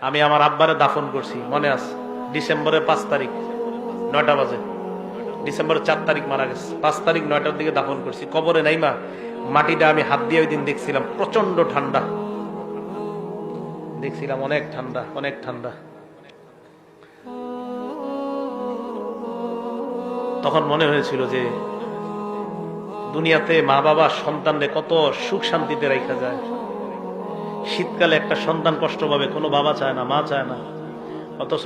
আমি আমার আব্বারে দাফন করছি, মনে আছে? ডিসেম্বরের 5 তারিখ 9টা বাজে, ডিসেম্বরের 4 তারিখ মারা গেছে, 5 তারিখ 9টার দিকে দাফন করছি। কবরে নাইমা মাটিটা আমি হাত দিয়ে ওই দিন দেখছিলাম, প্রচন্ড ঠান্ডা দেখছিলাম, অনেক ঠান্ডা, অনেক ঠান্ডা। তখন মনে হয়েছিল যে দুনিয়াতে মা বাবা সন্তানরে কত সুখ শান্তিতে রাখা যায়। শীতকালে একটা সন্তান কষ্ট পাবে, কোনো বাবা চায় না, মা চায় না। অথচ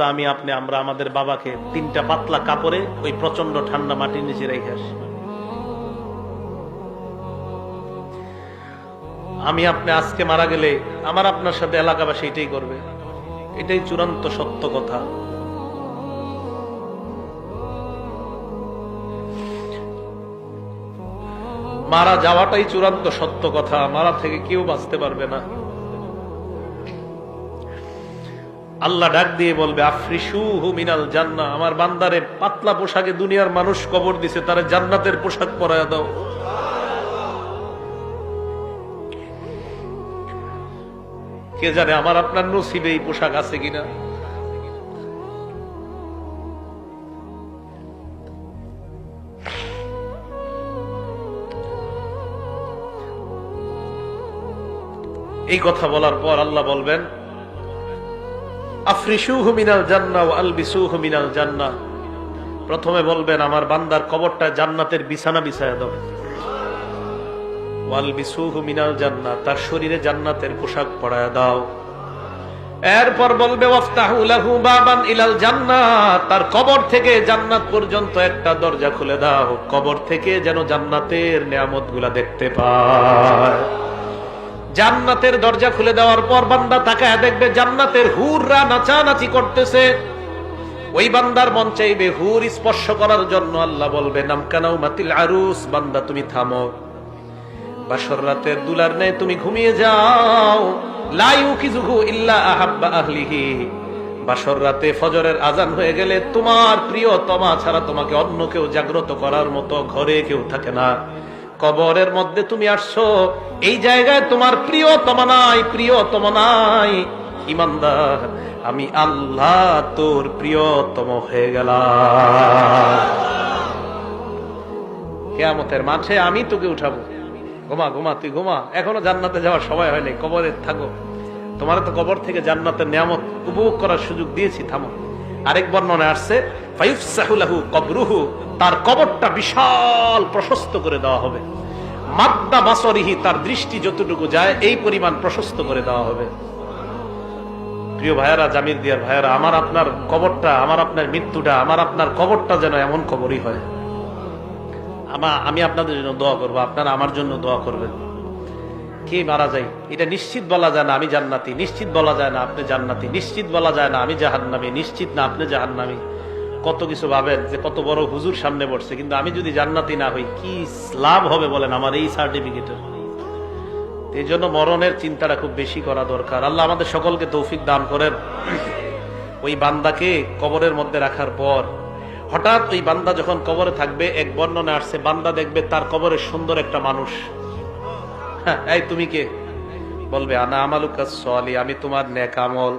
আমরা আমাদের বাবাকে 3টা পাতলা কাপড়ে ওই প্রচন্ড ঠান্ডা মাটির নিচে রেখে আসি। আপনি আজকে মারা গেলে আমার আপনার সাথে এলাকাবাসী এটাই করবে, এটাই চূড়ান্ত সত্য কথা। মারা যাওয়াটাই চূড়ান্ত সত্য কথা, মারা থেকে কেউ বাঁচতে পারবে না। আল্লাহ ডাক দিয়ে বলবে আফরিশুহু মিনাল জান্নাহ, আমার বান্দারে পাতলা পোশাকে দুনিয়ার মানুষ কবর দিছে, তারে জান্নাতের পোশাক পরায়া দাও। কে জানে আমার আপনার নসিবে এই পোশাক আছে কিনা। এই কথা বলার পর আল্লাহ বলবেন আফরিশুহু মিনাল জান্নাহ ওয়া আলবিসুহু মিনাল জান্নাহ। প্রথমে বলবেন আমার বান্দার কবরটা জান্নাতের বিছানা বিছায়া দাও। ওয়া আলবিসুহু মিনাল জান্নাহ, তার শরীরে জান্নাতের পোশাক পরায়া দাও। এরপর বলবে ওয়াফতাহু লাহু বাবান ইলাল জান্নাহ, তার কবর থেকে জান্নাত পর্যন্ত একটা দরজা খুলে দাও, কবর থেকে যেন জান্নাতের নিয়ামতগুলা দেখতে পায়। জান্নাতের দরজা খুলে দেওয়ার পর বান্দা তাকায় দেখবে জান্নাতের হুররা নাচানাচি করতেছে। ওই বান্দার মন চাইবে হুর স্পর্শ করার জন্য। আল্লাহ বলবে নামকানাউ মাতিল আরুস, বান্দা তুমি থামো, বাসর রাতের দুলার নেয় তুমি ঘুমিয়ে যাও। লা ইউকিযুহু ইল্লা আহাব্বা আহলিহি, বাসর রাতে ফজরের আজান হয়ে গেলে তোমার প্রিয়তমা ছাড়া তোমাকে অন্য কেউ জাগ্রত করার মতো ঘরে কেউ থাকে না। কবরের মধ্যে তুমি আসছো, এই জায়গায় তোমার প্রিয়তমা নাই, প্রিয়তম নাই। ইমানদার, আমি আল্লাহ তোর প্রিয়তম হয়ে গেলাম। কিয়ামতের মাঠে আমি তোকে উঠাবো। ঘুমা ঘুমা, তুই ঘুমা, এখনো জান্নাতে যাওয়ার সময় হয়নি, কবরে থাকো। তোমার তো কবর থেকে জান্নাতের নিয়ামত উপভোগ করার সুযোগ দিয়েছি, থামো। আরেক বর্ণনায় আসছে ফায়ুফসাহু লাহু কবরুহু, তার কবরটা বিশাল প্রশস্ত করে দেওয়া হবে। মাদ্দা বাসরিহি, তার দৃষ্টি যতটুকু যায় এই পরিমাণ প্রশস্ত করে দেওয়া হবে। প্রিয় ভাইয়ারা, জামির দিয়ার ভাইয়ারা, আমার আপনার কবরটা, আমার আপনার মৃত্যুটা, আমার আপনার কবরটা যেন এমন কবরই হয়। আমি আপনাদের জন্য দোয়া করবো, আপনারা আমার জন্য দোয়া করবেন। কে মারা যায় এটা নিশ্চিত বলা যায় না আমি জান্নাতি, নিশ্চিত বলা যায় না আপনি জান্নাতি, নিশ্চিত বলা যায় না আমি জাহান্নামী, নিশ্চিত না আপনি জাহান্নামী। কত কিছু ভাবেন যে কত বড় হুজুর সামনে বসছে, কিন্তু আমি যদি জান্নাতি না হই কি লাভ হবে বলেন আমার এই সার্টিফিকেটের। এই জন্য মরণের চিন্তাটা খুব বেশি করা দরকার। আল্লাহ আমাদের সকলকে তৌফিক দান করেন। ওই বান্দাকে কবরের মধ্যে রাখার পর হঠাৎ ওই বান্দা যখন কবরে থাকবে, এক বর্ণনা আসছে বান্দা দেখবে তার কবরে সুন্দর একটা মানুষ। হ্যাঁ, এই তুমি কে? বলবে আনা আমালুকাস সালিহ, আমি তোমার নেক আমল।